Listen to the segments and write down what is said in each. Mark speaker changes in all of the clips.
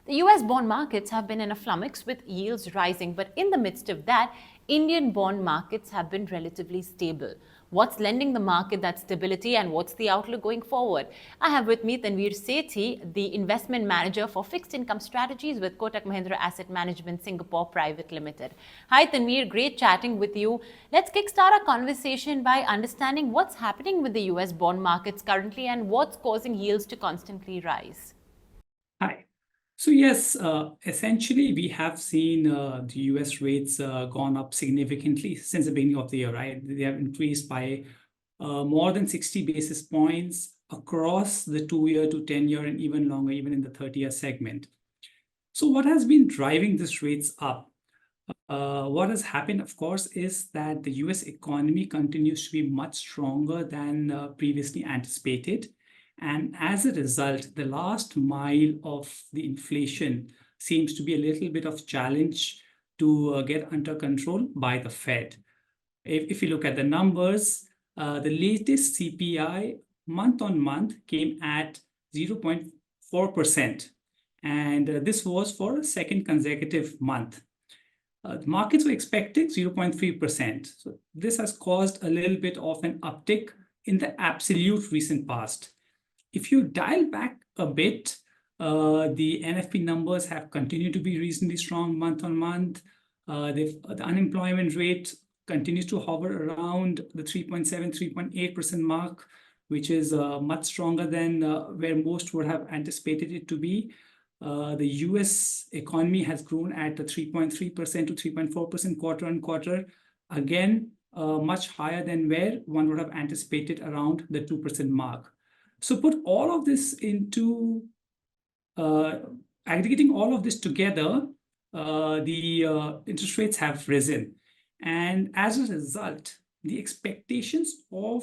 Speaker 1: The US bond markets have been in a flummox with yields rising, but in the midst of that, Indian bond markets have been relatively stable. What's lending the market that stability and what's the outlook going forward? I have with me Tanveer Sethi, the investment manager for fixed income strategies with Kotak Mahindra Asset Management Singapore Private Limited. Hi Tanveer, great chatting with you. Let's kickstart our conversation by understanding what's happening with the US bond markets currently and what's causing yields to constantly rise.
Speaker 2: Hi. So yes, essentially we have seen the US rates gone up significantly since the beginning of the year, right? They have increased by more than 60 basis points across the 2-year to 10-year and even longer, even in the 30-year segment. So what has been driving these rates up? What has happened, of course, is that the US economy continues to be much stronger than previously anticipated. And as a result, the last mile of the inflation seems to be a little bit of challenge to get under control by the Fed. If you look at the numbers, the latest CPI month on month came at 0.4%. And this was for a second consecutive month. The markets were expecting 0.3%. So this has caused a little bit of an uptick in the absolute recent past. If you dial back a bit, the NFP numbers have continued to be reasonably strong month on month. The unemployment rate continues to hover around the 3.7, 3.8% mark, which is much stronger than where most would have anticipated it to be. The US economy has grown at a 3.3% to 3.4% quarter on quarter, again, much higher than where one would have anticipated around the 2% mark. So put all of this into aggregating all of this together, the interest rates have risen. And as a result, the expectations of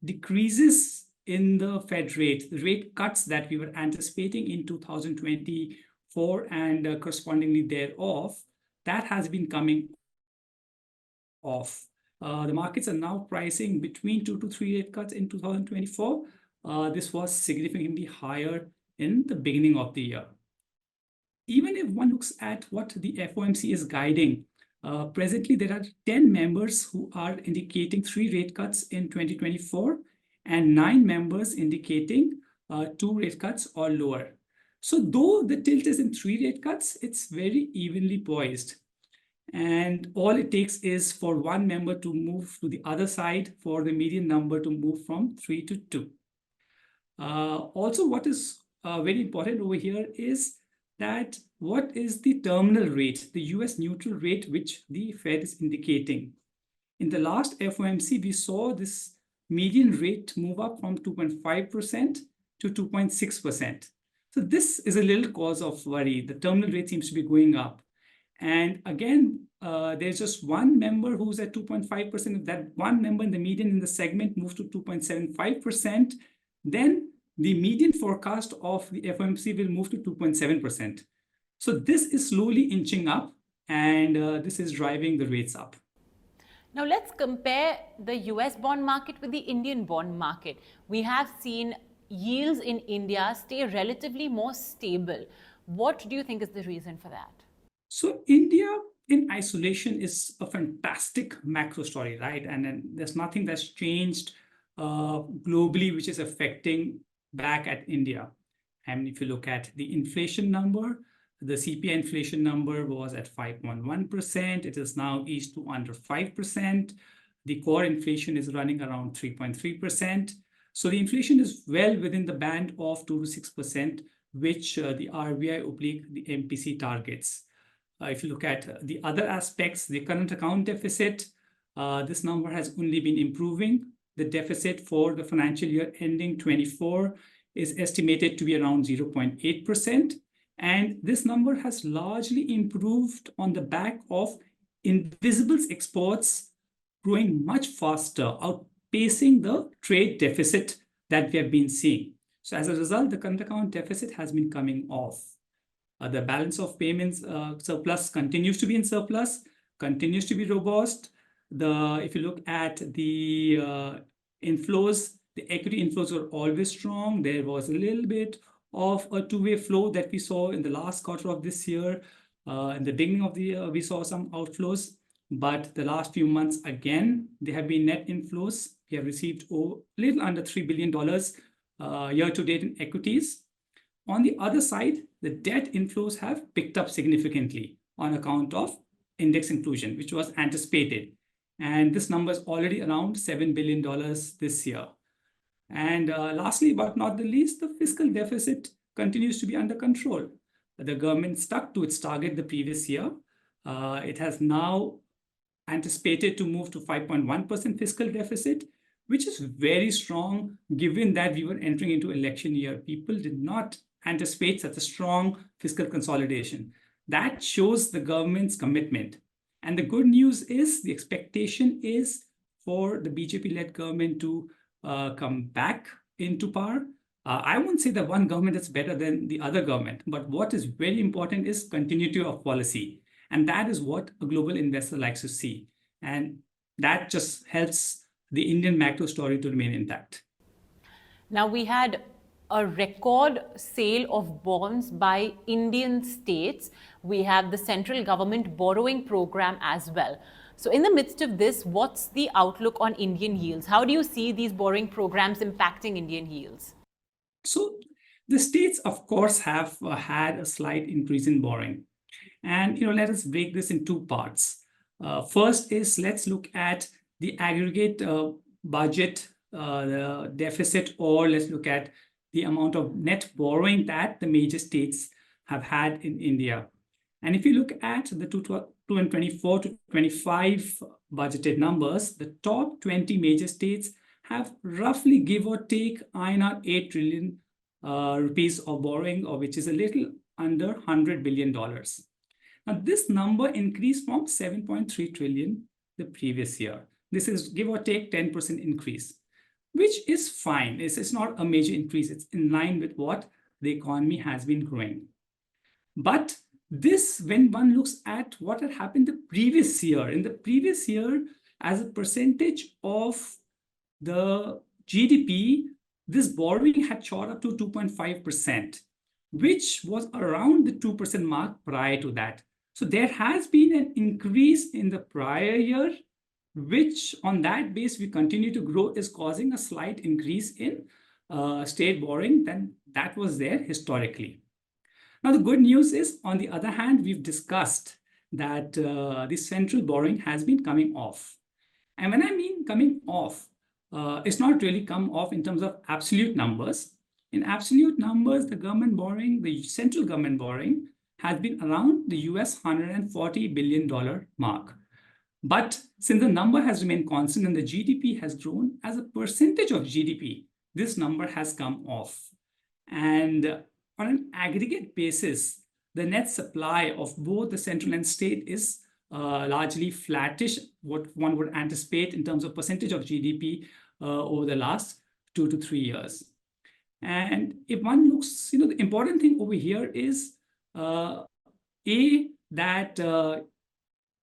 Speaker 2: decreases in the Fed rate, the rate cuts that we were anticipating in 2024 and correspondingly thereof, that has been coming off. The markets are now pricing between 2 to 3 rate cuts in 2024. This was significantly higher in the beginning of the year. Even if one looks at what the FOMC is guiding, presently there are 10 members who are indicating 3 rate cuts in 2024 and 9 members indicating 2 rate cuts or lower. So though the tilt is in 3 rate cuts, it's very evenly poised. And all it takes is for one member to move to the other side for the median number to move from 3 to 2. Also, what is very important over here is that what is the terminal rate, the US neutral rate, which the Fed is indicating. In the last FOMC, we saw this median rate move up from 2.5% to 2.6%. So this is a little cause of worry. The terminal rate seems to be going up. And again, there's just one member who's at 2.5%. If that one member in the median in the segment moves to 2.75%, then the median forecast of the FOMC will move to 2.7%. So this is slowly inching up, and this is driving the rates up.
Speaker 1: Now let's compare the US bond market with the Indian bond market. We have seen yields in India stay relatively more stable. What do you think is the reason for that?
Speaker 2: So India in isolation is a fantastic macro story, right? And then there's nothing that's changed globally which is affecting back at India. And if you look at the inflation number, the CPI inflation number was at 5.1%. It is now eased to under 5%. The core inflation is running around 3.3%. So the inflation is well within the band of 2 to 6%, which the RBI oblique the MPC targets. If you look at the other aspects, the current account deficit, this number has only been improving. The deficit for the financial year ending 24 is estimated to be around 0.8%. And this number has largely improved on the back of invisibles exports growing much faster, outpacing the trade deficit that we have been seeing. So as a result, the current account deficit has been coming off. The balance of payments surplus continues to be in surplus, continues to be robust. If you look at the inflows, the equity inflows were always strong. There was a little bit of a two-way flow that we saw in the last quarter of this year. In the beginning of the year, we saw some outflows, but the last few months, again, there have been net inflows. We have received a little under $3 billion year to date in equities. On the other side, the debt inflows have picked up significantly on account of index inclusion, which was anticipated. And this number is already around $7 billion this year. And lastly, but not the least, the fiscal deficit continues to be under control. The government stuck to its target the previous year. It has now anticipated to move to 5.1% fiscal deficit, which is very strong given that we were entering into election year. People did not anticipate such a strong fiscal consolidation. That shows the government's commitment. And the good news is the expectation is for the BJP-led government to come back into power. I won't say that one government is better than the other government, but what is very important is continuity of policy. And that is what a global investor likes to see. And that just helps the Indian macro story to remain intact.
Speaker 1: Now, we had a record sale of bonds by Indian states. We have the central government borrowing program as well. So in the midst of this, what's the outlook on Indian yields? How do you see these borrowing programs impacting Indian yields?
Speaker 2: So the states, of course, have had a slight increase in borrowing. And let us break this in two parts. First is let's look at the aggregate budget the deficit, or let's look at the amount of net borrowing that the major states have had in India. And if you look at the 2024 to 25 budgeted numbers, the top 20 major states have roughly, give or take, INR 8 trillion rupees of borrowing, or which is a little under $100 billion. Now, this number increased from 7.3 trillion the previous year. This is, give or take, 10% increase, which is fine. It's not a major increase. It's in line with what the economy has been growing. But this, when one looks at what had happened the previous year, in the previous year, as a percentage of the GDP, this borrowing had shot up to 2.5%, which was around the 2% mark prior to that. So there has been an increase in the prior year, which on that base we continue to grow, is causing a slight increase in state borrowing than that was there historically. Now, the good news is, on the other hand, we've discussed that the central borrowing has been coming off. And when I mean coming off, it's not really come off in terms of absolute numbers. In absolute numbers, the government borrowing, the central government borrowing, has been around the US $140 billion mark. But since the number has remained constant and the GDP has grown as a percentage of GDP, this number has come off. And on an aggregate basis, the net supply of both the central and state is largely flattish, what one would anticipate in terms of percentage of GDP over the last 2 to 3 years. And if one looks, the important thing over here is that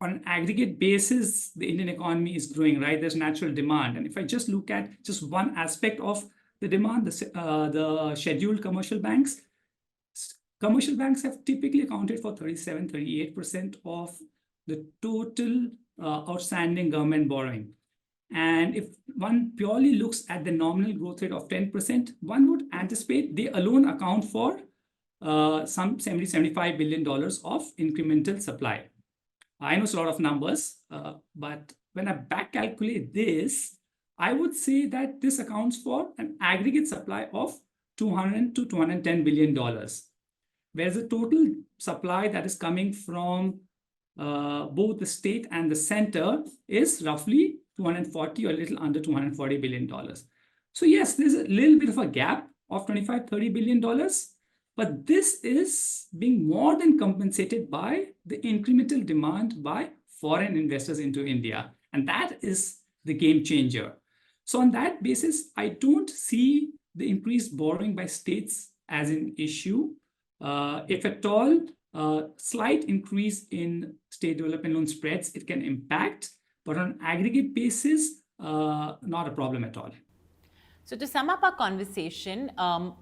Speaker 2: on an aggregate basis, the Indian economy is growing, right? There's natural demand. And if I just look at just one aspect of the demand, the scheduled commercial banks have typically accounted for 37, 38% of the total outstanding government borrowing. And if one purely looks at the nominal growth rate of 10%, one would anticipate they alone account for some $70, $75 billion of incremental supply. I know it's a lot of numbers, but when I back calculate this, I would say that this accounts for an aggregate supply of $200 to $210 billion. Whereas the total supply that is coming from both the state and the center is roughly 240 or a little under $240 billion. So yes, there's a little bit of a gap of $25-30 billion, but this is being more than compensated by the incremental demand by foreign investors into India. And that is the game changer. So on that basis, I don't see the increased borrowing by states as an issue. If at all, slight increase in state development loan spreads, it can impact, but on an aggregate basis, not a problem at all.
Speaker 1: So to sum up our conversation,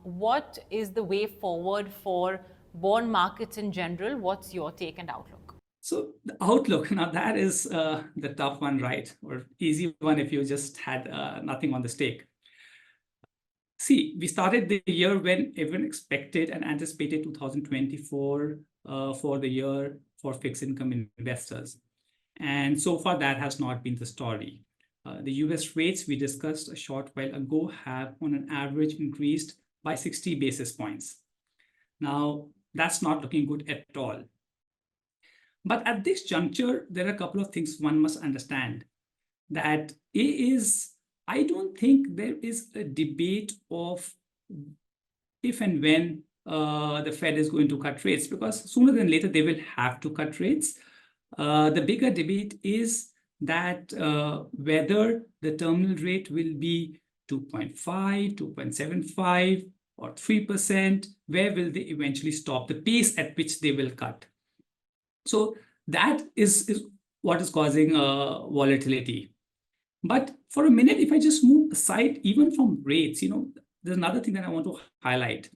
Speaker 1: what is the way forward for bond markets in general? What's your take and outlook?
Speaker 2: So the outlook, now that is the tough one, right? Or easy one if you just had nothing on the stake. See, we started the year when everyone expected and anticipated 2024 for the year for fixed income investors. And so far, that has not been the story. The US rates we discussed a short while ago have, on an average, increased by 60 basis points. Now, that's not looking good at all. But at this juncture, there are a couple of things one must understand. That A is, I don't think there is a debate of if and when the Fed is going to cut rates, because sooner than later they will have to cut rates. The bigger debate is that whether the terminal rate will be 2.5, 2.75, or 3%, where will they eventually stop, the pace at which they will cut. So that is what is causing volatility. But for a minute, if I just move aside even from rates, there's another thing that I want to highlight.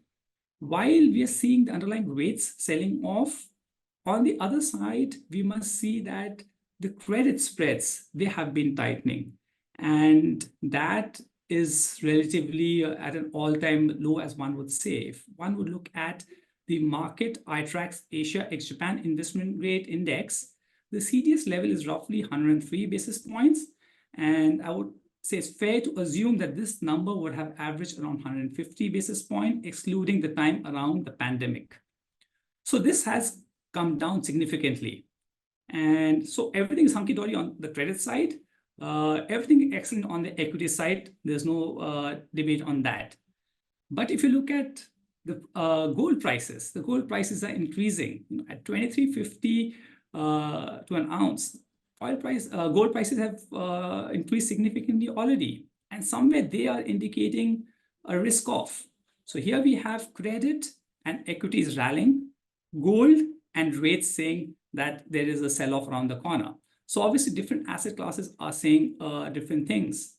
Speaker 2: While we are seeing the underlying rates selling off, on the other side, we must see that the credit spreads, they have been tightening. And that is relatively at an all-time low, as one would say. If one would look at the market iTraxx Asia ex-Japan investment grade index, the CDS level is roughly 103 basis points. And I would say it's fair to assume that this number would have averaged around 150 basis points, excluding the time around the pandemic. So this has come down significantly. And so everything is hunky-dory on the credit side. Everything excellent on the equity side. There's no debate on that. But if you look at the gold prices, the gold prices are increasing at 23.50 to an ounce. Gold prices have increased significantly already, and somewhere they are indicating a risk off. So here we have credit and equities rallying, gold and rates saying that there is a sell-off around the corner. So obviously different asset classes are saying different things.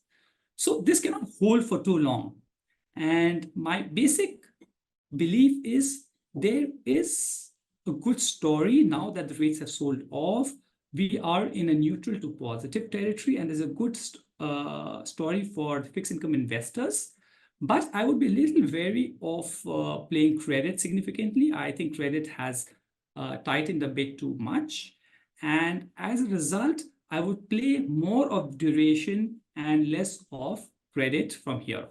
Speaker 2: So this cannot hold for too long. And my basic belief is there is a good story now that the rates have sold off. We are in a neutral to positive territory, and there's a good story for fixed income investors. But I would be a little wary of playing credit significantly. I think credit has tightened a bit too much. And as a result, I would play more of duration and less of credit from here.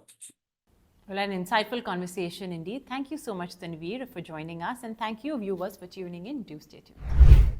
Speaker 1: Well, an insightful conversation indeed. Thank you so much, Tanveer, for joining us. And thank you, viewers, for tuning in. Do stay tuned.